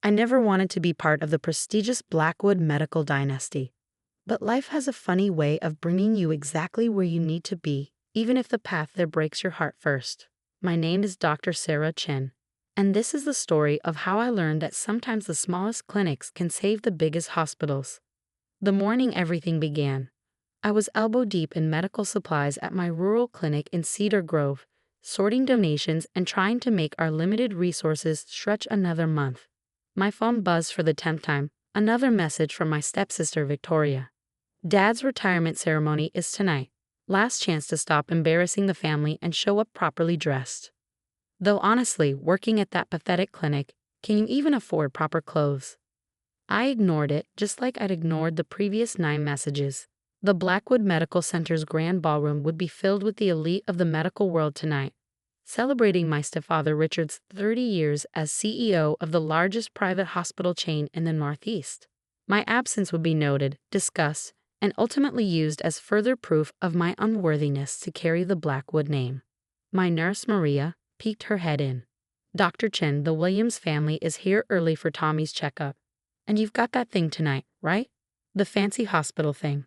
I never wanted to be part of the prestigious Blackwood medical dynasty. But life has a funny way of bringing you exactly where you need to be, even if the path there breaks your heart first. My name is Dr. Sarah Chen, and this is the story of how I learned that sometimes the smallest clinics can save the biggest hospitals. The morning everything began, I was elbow deep in medical supplies at my rural clinic in Cedar Grove, sorting donations and trying to make our limited resources stretch another month. My phone buzzed for the 10th time, another message from my stepsister Victoria. Dad's retirement ceremony is tonight. Last chance to stop embarrassing the family and show up properly dressed. Though honestly, working at that pathetic clinic, can you even afford proper clothes? I ignored it just like I'd ignored the previous 9 messages. The Blackwood Medical Center's grand ballroom would be filled with the elite of the medical world tonight, celebrating my stepfather Richard's 30 years as CEO of the largest private hospital chain in the Northeast. My absence would be noted, discussed, and ultimately used as further proof of my unworthiness to carry the Blackwood name. My nurse Maria peeked her head in. Dr. Chen, the Williams family is here early for Tommy's checkup. And you've got that thing tonight, right? The fancy hospital thing.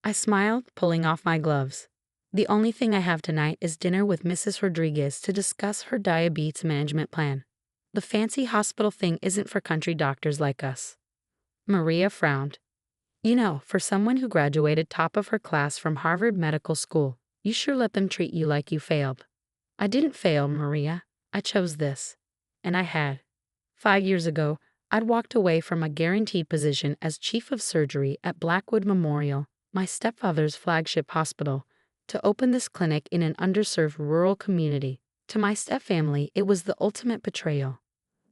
I smiled, pulling off my gloves. The only thing I have tonight is dinner with Mrs. Rodriguez to discuss her diabetes management plan. The fancy hospital thing isn't for country doctors like us. Maria frowned. You know, for someone who graduated top of her class from Harvard Medical School, you sure let them treat you like you failed. I didn't fail, Maria. I chose this. And I had. 5 years ago, I'd walked away from a guaranteed position as chief of surgery at Blackwood Memorial, my stepfather's flagship hospital, to open this clinic in an underserved rural community. To my stepfamily, it was the ultimate betrayal.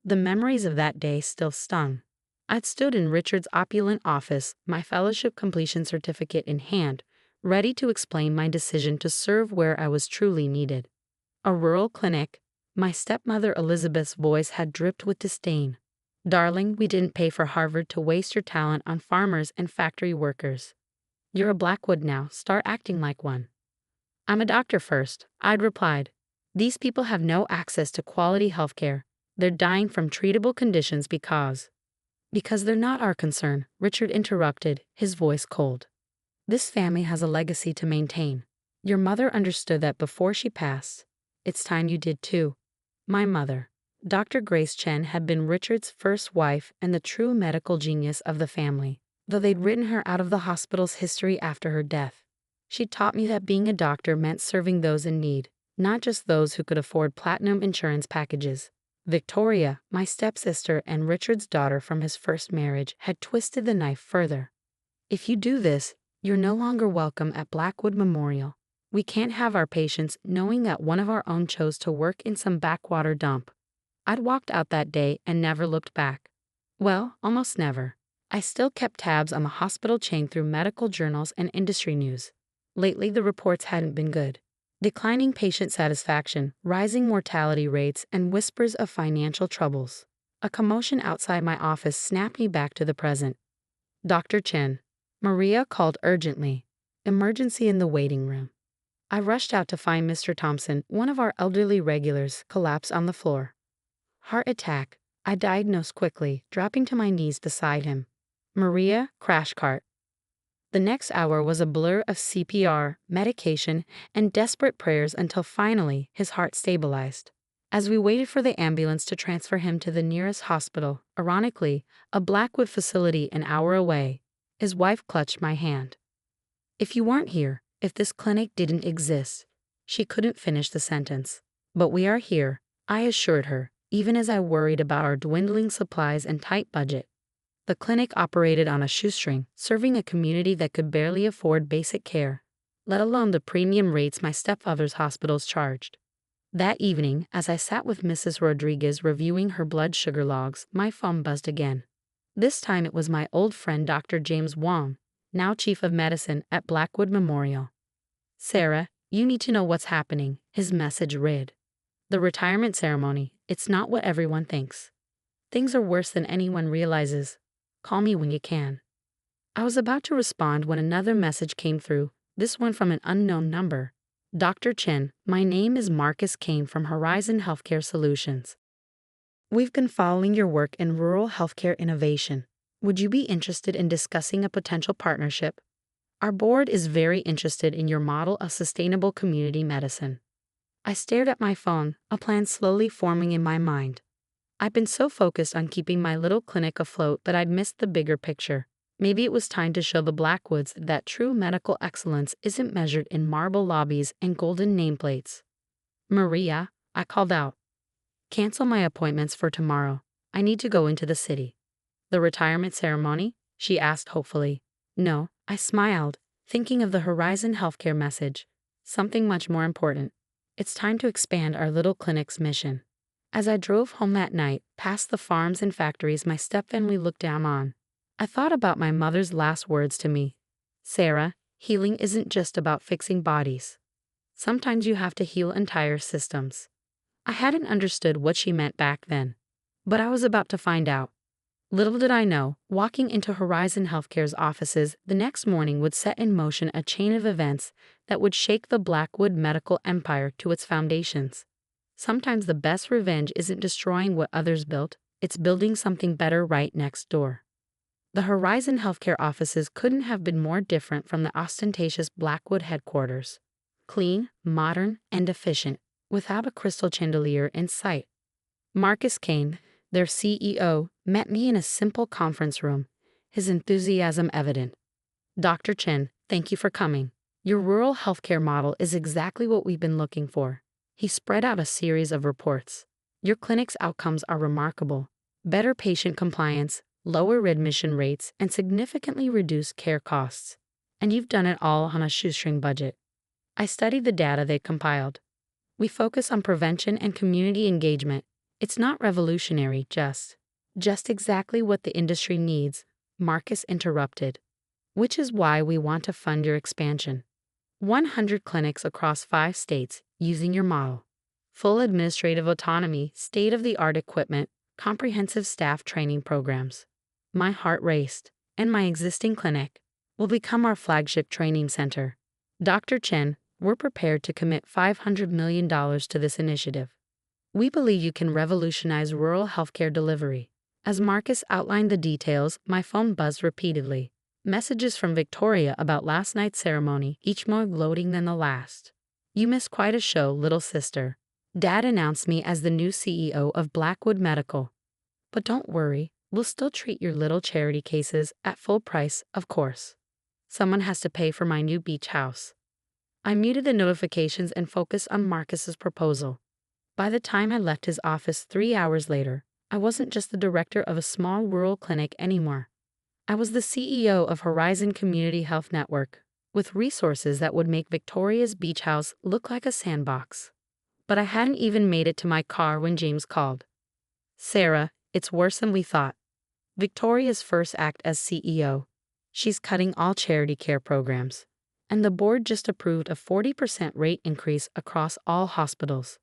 The memories of that day still stung. I'd stood in Richard's opulent office, my fellowship completion certificate in hand, ready to explain my decision to serve where I was truly needed. A rural clinic? My stepmother Elizabeth's voice had dripped with disdain. Darling, we didn't pay for Harvard to waste your talent on farmers and factory workers. You're a Blackwood now, start acting like one. I'm a doctor first, I'd replied. These people have no access to quality healthcare. They're dying from treatable conditions because they're not our concern, Richard interrupted, his voice cold. This family has a legacy to maintain. Your mother understood that before she passed. It's time you did too. My mother, Dr. Grace Chen, had been Richard's first wife and the true medical genius of the family, though they'd written her out of the hospital's history after her death. She taught me that being a doctor meant serving those in need, not just those who could afford platinum insurance packages. Victoria, my stepsister and Richard's daughter from his first marriage, had twisted the knife further. If you do this, you're no longer welcome at Blackwood Memorial. We can't have our patients knowing that one of our own chose to work in some backwater dump. I'd walked out that day and never looked back. Well, almost never. I still kept tabs on the hospital chain through medical journals and industry news. Lately, the reports hadn't been good. Declining patient satisfaction, rising mortality rates, and whispers of financial troubles. A commotion outside my office snapped me back to the present. Dr. Chen. Maria called urgently. Emergency in the waiting room. I rushed out to find Mr. Thompson, one of our elderly regulars, collapsed on the floor. Heart attack, I diagnosed quickly, dropping to my knees beside him. Maria, crash cart. The next hour was a blur of CPR, medication, and desperate prayers until finally his heart stabilized. As we waited for the ambulance to transfer him to the nearest hospital, ironically, a Blackwood facility an hour away, his wife clutched my hand. If you weren't here, if this clinic didn't exist, she couldn't finish the sentence. But we are here, I assured her, even as I worried about our dwindling supplies and tight budget. The clinic operated on a shoestring, serving a community that could barely afford basic care, let alone the premium rates my stepfather's hospitals charged. That evening, as I sat with Mrs. Rodriguez reviewing her blood sugar logs, my phone buzzed again. This time it was my old friend Dr. James Wong, now chief of medicine at Blackwood Memorial. Sarah, you need to know what's happening, his message read. The retirement ceremony, it's not what everyone thinks. Things are worse than anyone realizes. Call me when you can. I was about to respond when another message came through, this one from an unknown number. Dr. Chen, my name is Marcus Kane from Horizon Healthcare Solutions. We've been following your work in rural healthcare innovation. Would you be interested in discussing a potential partnership? Our board is very interested in your model of sustainable community medicine. I stared at my phone, a plan slowly forming in my mind. I've been so focused on keeping my little clinic afloat that I'd missed the bigger picture. Maybe it was time to show the Blackwoods that true medical excellence isn't measured in marble lobbies and golden nameplates. Maria, I called out. Cancel my appointments for tomorrow. I need to go into the city. The retirement ceremony? She asked hopefully. No, I smiled, thinking of the Horizon Healthcare message. Something much more important. It's time to expand our little clinic's mission. As I drove home that night, past the farms and factories my stepfamily looked down on, I thought about my mother's last words to me. Sarah, healing isn't just about fixing bodies. Sometimes you have to heal entire systems. I hadn't understood what she meant back then, but I was about to find out. Little did I know, walking into Horizon Healthcare's offices the next morning would set in motion a chain of events that would shake the Blackwood medical empire to its foundations. Sometimes the best revenge isn't destroying what others built, it's building something better right next door. The Horizon Healthcare offices couldn't have been more different from the ostentatious Blackwood headquarters. Clean, modern, and efficient, without a crystal chandelier in sight. Marcus Kane, their CEO, met me in a simple conference room, his enthusiasm evident. Dr. Chen, thank you for coming. Your rural healthcare model is exactly what we've been looking for. He spread out a series of reports. Your clinic's outcomes are remarkable. Better patient compliance, lower readmission rates, and significantly reduced care costs. And you've done it all on a shoestring budget. I studied the data they compiled. We focus on prevention and community engagement. It's not revolutionary, just exactly what the industry needs, Marcus interrupted. Which is why we want to fund your expansion. 100 clinics across 5 states using your model. Full administrative autonomy, state-of-the-art equipment, comprehensive staff training programs. My heart raced, and my existing clinic will become our flagship training center. Dr. Chen, we're prepared to commit $500 million to this initiative. We believe you can revolutionize rural healthcare delivery. As Marcus outlined the details, my phone buzzed repeatedly. Messages from Victoria about last night's ceremony, each more gloating than the last. You missed quite a show, little sister. Dad announced me as the new CEO of Blackwood Medical. But don't worry, we'll still treat your little charity cases at full price, of course. Someone has to pay for my new beach house. I muted the notifications and focused on Marcus's proposal. By the time I left his office 3 hours later, I wasn't just the director of a small rural clinic anymore. I was the CEO of Horizon Community Health Network, with resources that would make Victoria's beach house look like a sandbox. But I hadn't even made it to my car when James called. Sarah, it's worse than we thought. Victoria's first act as CEO. She's cutting all charity care programs. And the board just approved a 40% rate increase across all hospitals.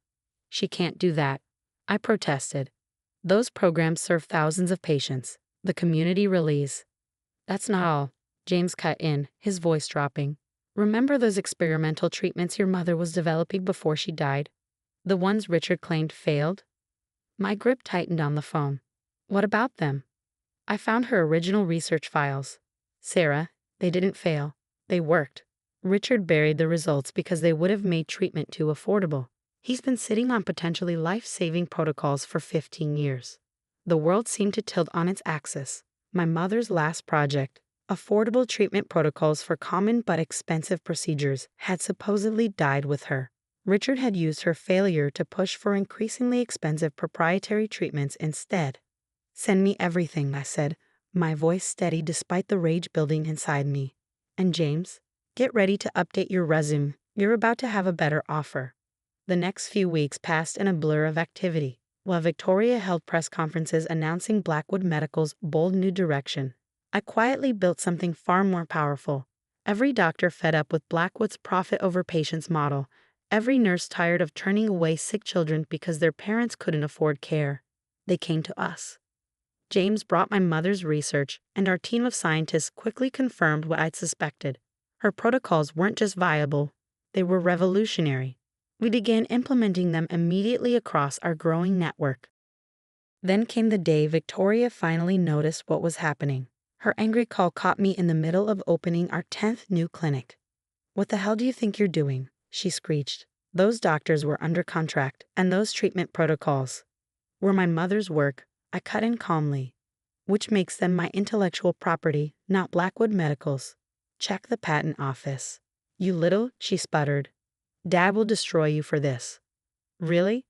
She can't do that. I protested. Those programs serve thousands of patients. The community relies. That's not all. James cut in, his voice dropping. Remember those experimental treatments your mother was developing before she died? The ones Richard claimed failed? My grip tightened on the phone. What about them? I found her original research files. Sarah, they didn't fail. They worked. Richard buried the results because they would have made treatment too affordable. He's been sitting on potentially life-saving protocols for 15 years. The world seemed to tilt on its axis. My mother's last project, affordable treatment protocols for common but expensive procedures, had supposedly died with her. Richard had used her failure to push for increasingly expensive proprietary treatments instead. Send me everything, I said, my voice steady despite the rage building inside me. And James, get ready to update your resume. You're about to have a better offer. The next few weeks passed in a blur of activity, while Victoria held press conferences announcing Blackwood Medical's bold new direction. I quietly built something far more powerful. Every doctor fed up with Blackwood's profit over patients model, every nurse tired of turning away sick children because their parents couldn't afford care. They came to us. James brought my mother's research, and our team of scientists quickly confirmed what I'd suspected. Her protocols weren't just viable, they were revolutionary. We began implementing them immediately across our growing network. Then came the day Victoria finally noticed what was happening. Her angry call caught me in the middle of opening our 10th new clinic. "What the hell do you think you're doing?" she screeched. "Those doctors were under contract, and those treatment protocols were my mother's work," I cut in calmly. "Which makes them my intellectual property, not Blackwood Medical's. Check the patent office." "You little," she sputtered. "Dad will destroy you for this." "Really?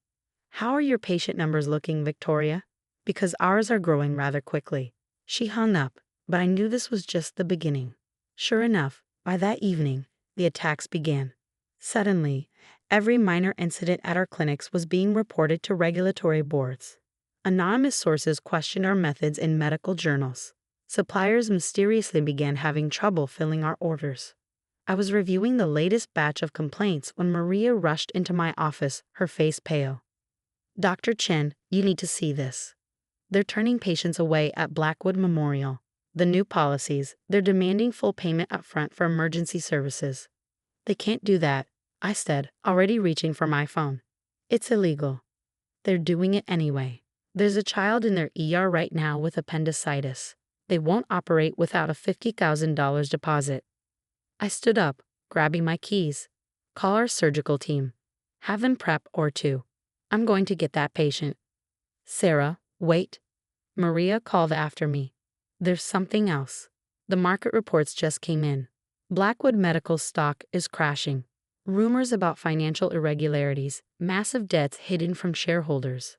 How are your patient numbers looking, Victoria?" "Because ours are growing rather quickly." She hung up, but I knew this was just the beginning. Sure enough, by that evening, the attacks began. Suddenly, every minor incident at our clinics was being reported to regulatory boards. Anonymous sources questioned our methods in medical journals. Suppliers mysteriously began having trouble filling our orders. I was reviewing the latest batch of complaints when Maria rushed into my office, her face pale. "Dr. Chen, you need to see this. They're turning patients away at Blackwood Memorial. The new policies, they're demanding full payment upfront for emergency services." "They can't do that," I said, already reaching for my phone. "It's illegal." "They're doing it anyway. There's a child in their ER right now with appendicitis. They won't operate without a $50,000 deposit." I stood up, grabbing my keys. "Call our surgical team. Have them prep or two. I'm going to get that patient." "Sarah, wait." Maria called after me. "There's something else. The market reports just came in. Blackwood Medical stock is crashing. Rumors about financial irregularities, massive debts hidden from shareholders."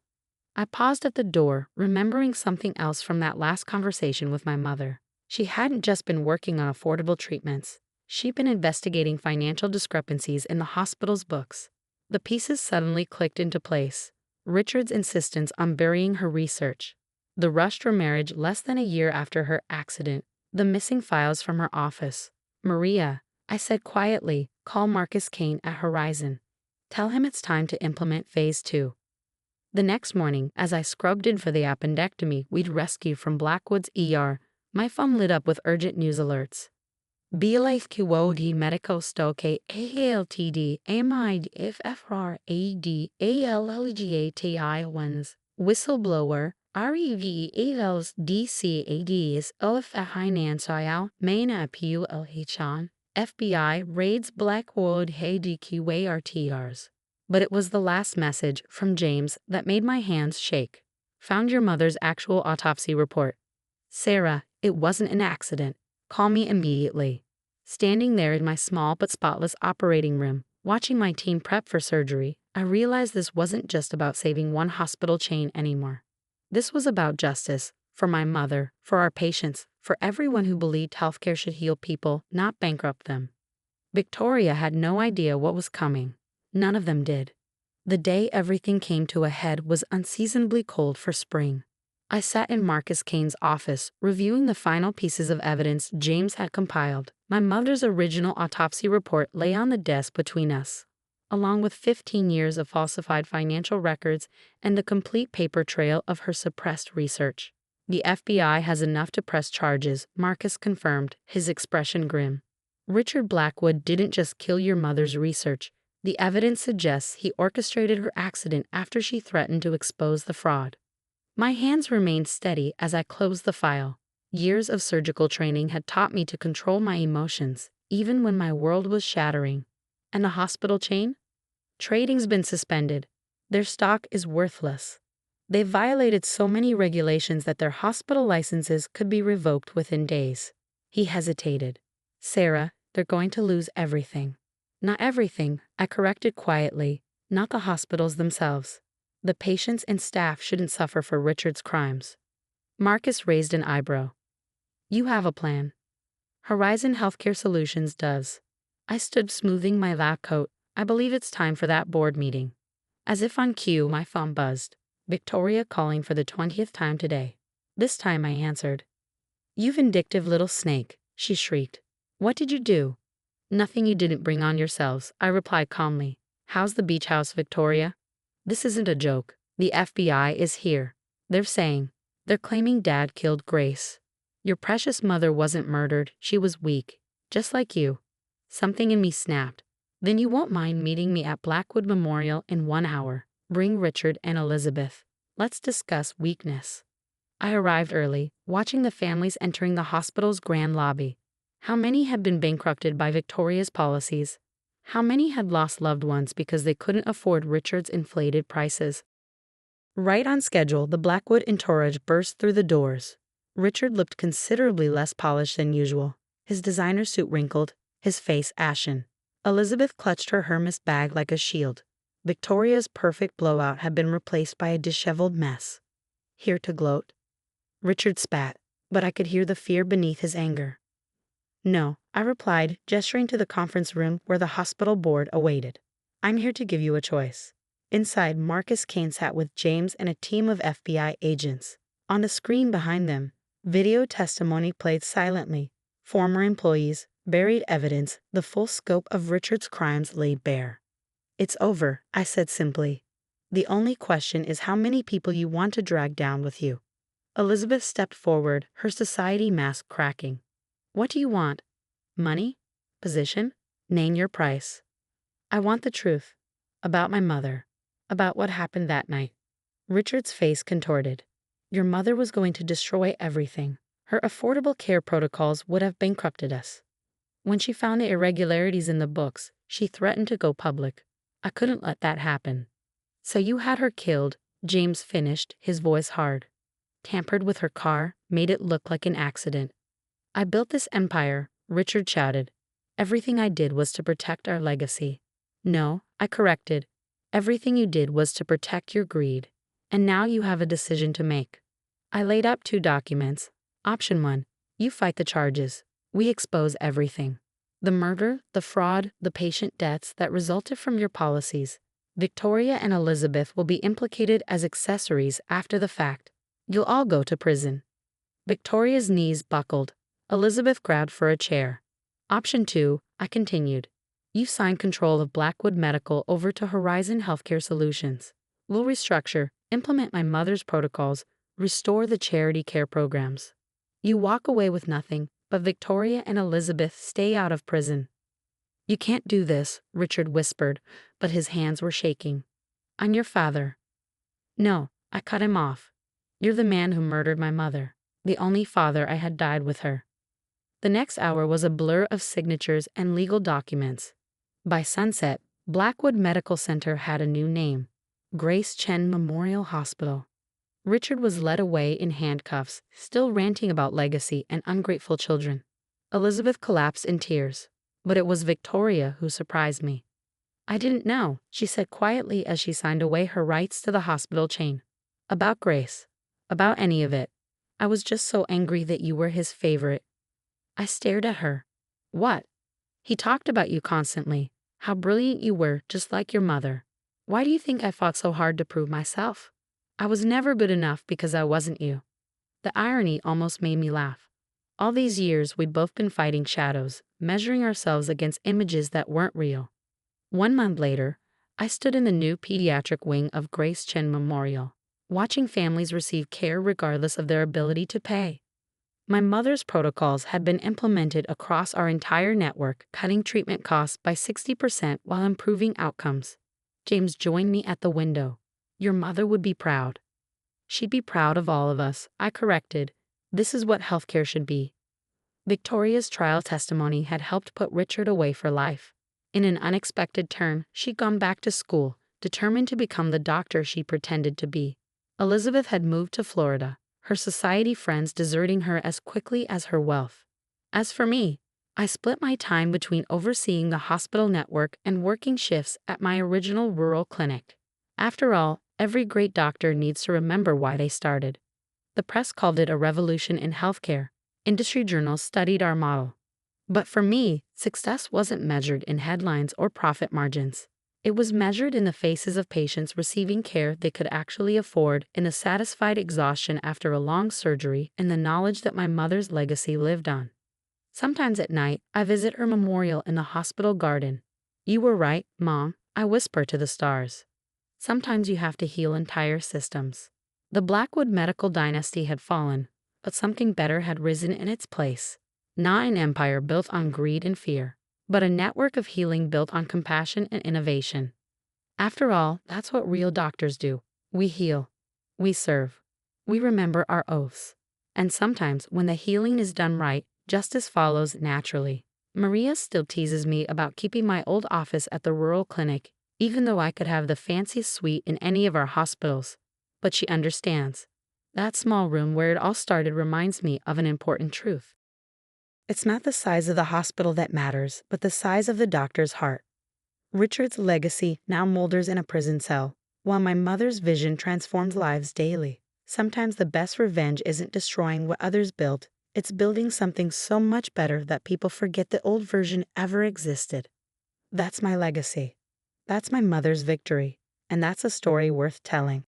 I paused at the door, remembering something else from that last conversation with my mother. She hadn't just been working on affordable treatments. She'd been investigating financial discrepancies in the hospital's books. The pieces suddenly clicked into place. Richard's insistence on burying her research, the rushed remarriage less than a year after her accident, the missing files from her office. "Maria," I said quietly, "call Marcus Kane at Horizon. Tell him it's time to implement Phase 2. The next morning, as I scrubbed in for the appendectomy we'd rescued from Blackwood's ER, my phone lit up with urgent news alerts. "BLFQOD Medical Stoke ALTD AMID FFR AD ALLGATI Whistleblower REVELs DCADs OFHINANCIAL Maina PULHCHAN FBI raids Blackwood HDQARTRs." But it was the last message from James that made my hands shake. "Found your mother's actual autopsy report. Sarah, it wasn't an accident. Call me immediately." Standing there in my small but spotless operating room, watching my team prep for surgery, I realized this wasn't just about saving one hospital chain anymore. This was about justice, for my mother, for our patients, for everyone who believed healthcare should heal people, not bankrupt them. Victoria had no idea what was coming. None of them did. The day everything came to a head was unseasonably cold for spring. I sat in Marcus Kane's office, reviewing the final pieces of evidence James had compiled. My mother's original autopsy report lay on the desk between us, along with 15 years of falsified financial records and the complete paper trail of her suppressed research. "The FBI has enough to press charges," Marcus confirmed, his expression grim. "Richard Blackwood didn't just kill your mother's research. The evidence suggests he orchestrated her accident after she threatened to expose the fraud." My hands remained steady as I closed the file. Years of surgical training had taught me to control my emotions, even when my world was shattering. And the hospital chain? Trading's been suspended. Their stock is worthless. They violated so many regulations that their hospital licenses could be revoked within days. He hesitated. "Sarah, they're going to lose everything." "Not everything," I corrected quietly, "not the hospitals themselves. The patients and staff shouldn't suffer for Richard's crimes." Marcus raised an eyebrow. "You have a plan." "Horizon Healthcare Solutions does." I stood smoothing my lab coat. "I believe it's time for that board meeting." As if on cue, my phone buzzed. Victoria calling for the 20th time today. This time I answered. "You vindictive little snake," she shrieked. "What did you do?" "Nothing you didn't bring on yourselves," I replied calmly. "How's the beach house, Victoria?" "This isn't a joke. The FBI is here. They're claiming Dad killed Grace. Your precious mother wasn't murdered, she was weak. Just like you." Something in me snapped. "Then you won't mind meeting me at Blackwood Memorial in 1 hour. Bring Richard and Elizabeth." Let's discuss weakness. I arrived early, watching the families entering the hospital's grand lobby. How many had been bankrupted by Victoria's policies? How many had lost loved ones because they couldn't afford Richard's inflated prices? Right on schedule, the Blackwood entourage burst through the doors. Richard looked considerably less polished than usual, his designer suit wrinkled, his face ashen. Elizabeth clutched her Hermes bag like a shield. Victoria's perfect blowout had been replaced by a disheveled mess. Here to gloat? Richard spat, but I could hear the fear beneath his anger. No, I replied, gesturing to the conference room where the hospital board awaited. I'm here to give you a choice. Inside, Marcus Kane sat with James and a team of FBI agents. On a screen behind them, video testimony played silently. Former employees, buried evidence, the full scope of Richard's crimes laid bare. It's over, I said simply. The only question is how many people you want to drag down with you. Elizabeth stepped forward, her society mask cracking. What do you want? Money? Position? Name your price. I want the truth. About my mother. About what happened that night. Richard's face contorted. Your mother was going to destroy everything. Her affordable care protocols would have bankrupted us. When she found the irregularities in the books, she threatened to go public. I couldn't let that happen. So you had her killed, James finished, his voice hard. Tampered with her car, made it look like an accident. I built this empire, Richard shouted. Everything I did was to protect our legacy. No, I corrected. Everything you did was to protect your greed. And now you have a decision to make. I laid out 2 documents. Option 1, you fight the charges. We expose everything. The murder, the fraud, the patient deaths that resulted from your policies. Victoria and Elizabeth will be implicated as accessories after the fact. You'll all go to prison. Victoria's knees buckled. Elizabeth grabbed for a chair. Option 2, I continued. You sign control of Blackwood Medical over to Horizon Healthcare Solutions. We'll restructure, implement my mother's protocols, restore the charity care programs. You walk away with nothing, but Victoria and Elizabeth stay out of prison. You can't do this, Richard whispered, but his hands were shaking. I'm your father. No, I cut him off. You're the man who murdered my mother, the only father I had died with her. The next hour was a blur of signatures and legal documents. By sunset, Blackwood Medical Center had a new name, Chen Memorial Hospital. Richard was led away in handcuffs, still ranting about legacy and ungrateful children. Elizabeth collapsed in tears, but it was Victoria who surprised me. I didn't know, she said quietly as she signed away her rights to the hospital chain. About Grace. About any of it. I was just so angry that you were his favorite. I stared at her. What? He talked about you constantly. How brilliant you were, just like your mother. Why do you think I fought so hard to prove myself? I was never good enough because I wasn't you. The irony almost made me laugh. All these years we'd both been fighting shadows, measuring ourselves against images that weren't real. 1 month later, I stood in the new pediatric wing of Chen Memorial, watching families receive care regardless of their ability to pay. My mother's protocols had been implemented across our entire network, cutting treatment costs by 60% while improving outcomes. James joined me at the window. Your mother would be proud. She'd be proud of all of us, I corrected. This is what healthcare should be. Victoria's trial testimony had helped put Richard away for life. In an unexpected turn, she'd gone back to school, determined to become the doctor she pretended to be. Elizabeth had moved to Florida, her society friends deserting her as quickly as her wealth. As for me, I split my time between overseeing the hospital network and working shifts at my original rural clinic. After all, every great doctor needs to remember why they started. The press called it a revolution in healthcare. Industry journals studied our model. But for me, success wasn't measured in headlines or profit margins. It was measured in the faces of patients receiving care they could actually afford, in the satisfied exhaustion after a long surgery, and the knowledge that my mother's legacy lived on. Sometimes at night, I visit her memorial in the hospital garden. You were right, Mom, I whisper to the stars. Sometimes you have to heal entire systems. The Blackwood medical dynasty had fallen, but something better had risen in its place. Not an empire built on greed and fear, but a network of healing built on compassion and innovation. After all, that's what real doctors do. We heal. We serve. We remember our oaths. And sometimes, when the healing is done right, justice follows naturally. Maria still teases me about keeping my old office at the rural clinic, even though I could have the fanciest suite in any of our hospitals. But she understands. That small room where it all started reminds me of an important truth. It's not the size of the hospital that matters, but the size of the doctor's heart. Richard's legacy now molders in a prison cell, while my mother's vision transforms lives daily. Sometimes the best revenge isn't destroying what others built, it's building something so much better that people forget the old version ever existed. That's my legacy. That's my mother's victory, and that's a story worth telling.